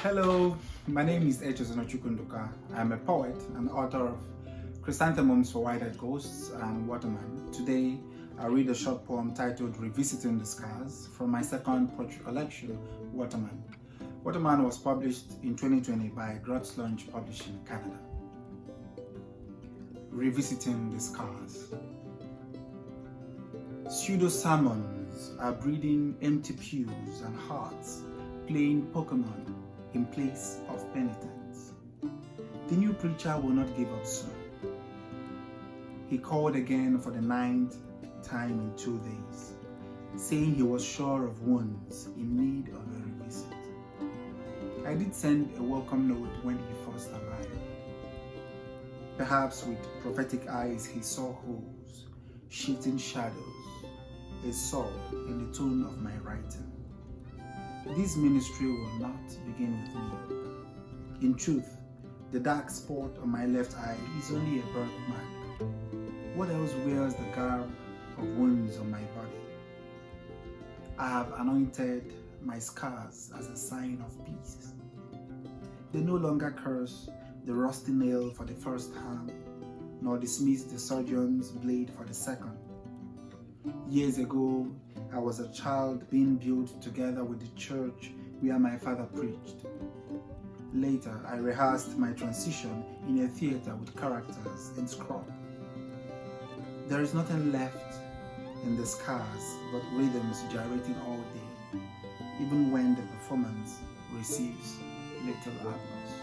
Hello, my name is Echezonachukwu Nduka. I'm a poet and author of Chrysanthemums for White-Eyed Ghosts and Waterman. Today, I'll read a short poem titled Revisiting the Scars from my second poetry collection, Waterman. Waterman was published in 2020 by Griots Lounge Canada. Revisiting the Scars. Pseudo-sermons are breeding empty pews and hearts, playing Pokemon in place of penitence. The new preacher will not give up soon. He called again for the 9th time in 2 days, saying he was sure of wounds in need of a revisit. I did send a welcome note when he first arrived. Perhaps with prophetic eyes he saw holes, shifting shadows, a sob in the tone of my writing. This ministry will not begin with me. In truth, the dark spot on my left eye is only a birthmark. What else wears the garb of wounds on my body? I have anointed my scars as a sign of peace. They no longer curse the rusty nail for the first harm, nor dismiss the surgeon's blade for the second. Years ago, I was a child being built together with the church where my father preached. Later, I rehearsed my transition in a theater with characters in scrub. There is nothing left in the scars but rhythms gyrating all day, even when the performance receives little applause.